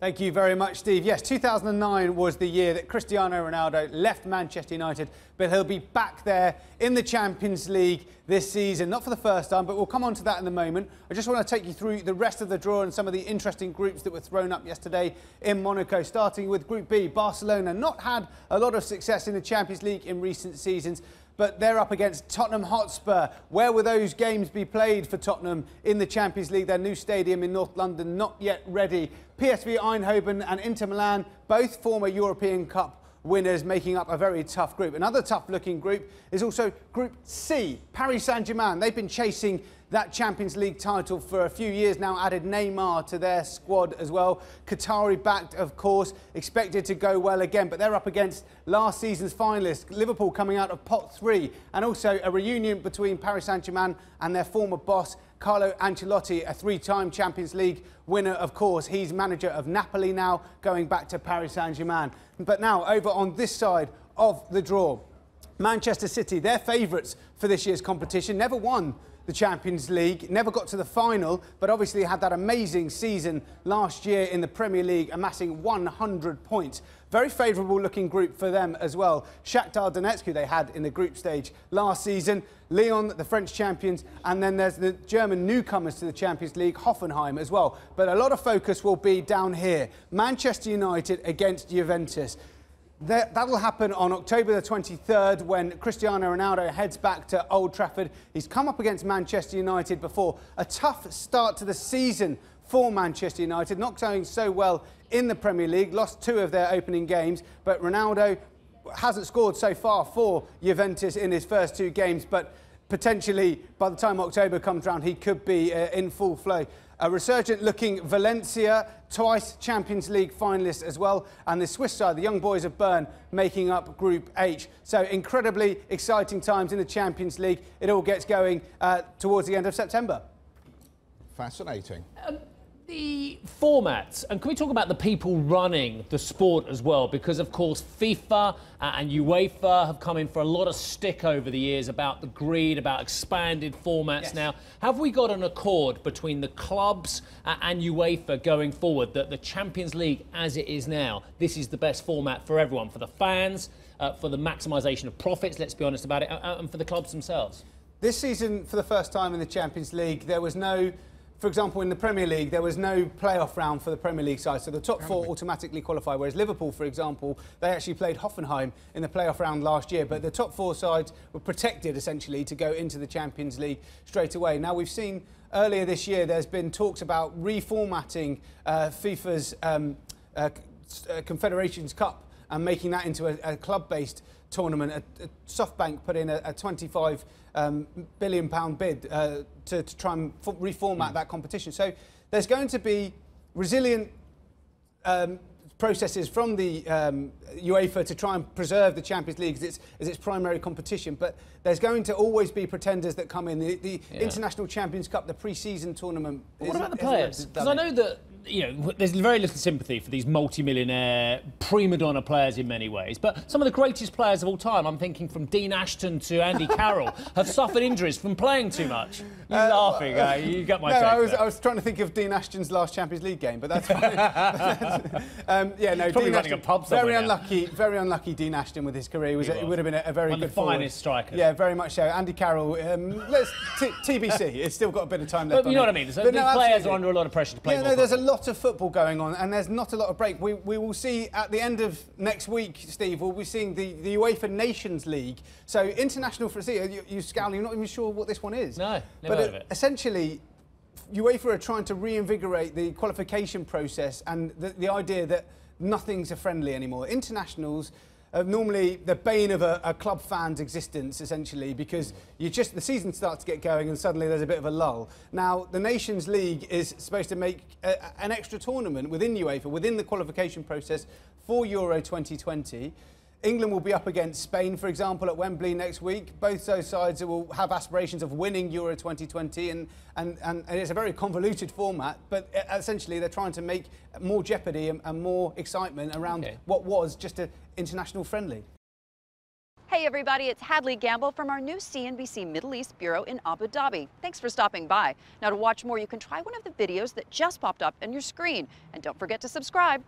Thank you very much, Steve. Yes, 2009 was the year that Cristiano Ronaldo left Manchester United, but he'll be back there in the Champions League this season. Not for the first time, but we'll come on to that in a moment. I just want to take you through the rest of the draw and some of the interesting groups that were thrown up yesterday in Monaco, starting with Group B. Barcelona not had a lot of success in the Champions League in recent seasons, but they're up against Tottenham Hotspur. Where will those games be played for Tottenham in the Champions League? Their new stadium in North London not yet ready. PSV Eindhoven and Inter Milan, both former European Cup winners, making up a very tough group. Another tough-looking group is also Group C. Paris Saint-Germain, they've been chasing that Champions League title for a few years now, added Neymar to their squad as well. Qatari backed, of course, expected to go well again, but they're up against last season's finalists, Liverpool, coming out of pot 3, and also a reunion between Paris Saint-Germain and their former boss, Carlo Ancelotti, a 3-time Champions League winner, of course. He's manager of Napoli now, going back to Paris Saint-Germain. But now, over on this side of the draw, Manchester City, they're favourites for this year's competition, never won the Champions League, never got to the final, but obviously had that amazing season last year in the Premier League, amassing 100 points. Very favourable looking group for them as well. Shakhtar Donetsk, who they had in the group stage last season, Lyon, the French champions, and then there's the German newcomers to the Champions League, Hoffenheim as well. But a lot of focus will be down here. Manchester United against Juventus. That will happen on October the 23rd when Cristiano Ronaldo heads back to Old Trafford. He's come up against Manchester United before. A tough start to the season for Manchester United, not going so well in the Premier League, lost 2 of their opening games, but Ronaldo hasn't scored so far for Juventus in his first 2 games, but potentially by the time October comes round he could be in full flow. A resurgent looking Valencia, twice Champions League finalists as well, and the Swiss side, the young boys of Bern, making up Group H. So incredibly exciting times in the Champions League. It all gets going towards the end of September. Fascinating. The formats, and can we talk about the people running the sport as well? Because, of course, FIFA and UEFA have come in for a lot of stick over the years about the greed, about expanded formats. Yes. Now, have we got an accord between the clubs and UEFA going forward that the Champions League, as it is now, this is the best format for everyone, for the fans, for the maximisation of profits, let's be honest about it, and for the clubs themselves? This season, for the first time in the Champions League, there was no... For example, in the Premier League, there was no playoff round for the Premier League side, so the top 4 automatically qualify, whereas Liverpool, for example, they actually played Hoffenheim in the playoff round last year, but the top 4 sides were protected, essentially, to go into the Champions League straight away. Now, we've seen earlier this year, there's been talks about reformatting FIFA's Confederations Cup and making that into a club-based tournament. SoftBank put in a £25 billion bid to try and reformat that competition. So there's going to be resilient processes from the UEFA to try and preserve the Champions League as its primary competition, but there's going to always be pretenders that come in. The International Champions Cup, the pre-season tournament. What about the players? Because I know that, you know, there's very little sympathy for these multi-millionaire prima donna players in many ways, but some of the greatest players of all time, I'm thinking from Dean Ashton to Andy Carroll, have suffered injuries from playing too much. You're laughing, you got my take. I was trying to think of Dean Ashton's last Champions League game, but that's fine. Yeah, no, probably Dean running Ashton, a pub very unlucky Dean Ashton with his career. It would have been a very one good of the forward. finest strikers. Yeah, very much so. Andy Carroll, TBC, it's still got a bit of time left. But you know what I mean? So these players are under a lot of pressure to play more. There's a lot of football going on, and there's not a lot of break. We will see at the end of next week, Steve, we'll be seeing the UEFA Nations League. So international for you're scowling, you're not even sure what this one is. No, never heard of it. Essentially, UEFA are trying to reinvigorate the qualification process and the idea that nothing's a friendly anymore. Internationals are normally the bane of a club fan's existence, essentially, because the season starts to get going and suddenly there's a bit of a lull. Now, the Nations League is supposed to make an extra tournament within UEFA, within the qualification process for Euro 2020. England will be up against Spain, for example, at Wembley next week. Both those sides will have aspirations of winning Euro 2020, and it's a very convoluted format, but essentially they're trying to make more jeopardy and more excitement around what was just an international friendly. Hey everybody, it's Hadley Gamble from our new CNBC Middle East Bureau in Abu Dhabi. Thanks for stopping by. Now to watch more, you can try one of the videos that just popped up on your screen. And don't forget to subscribe.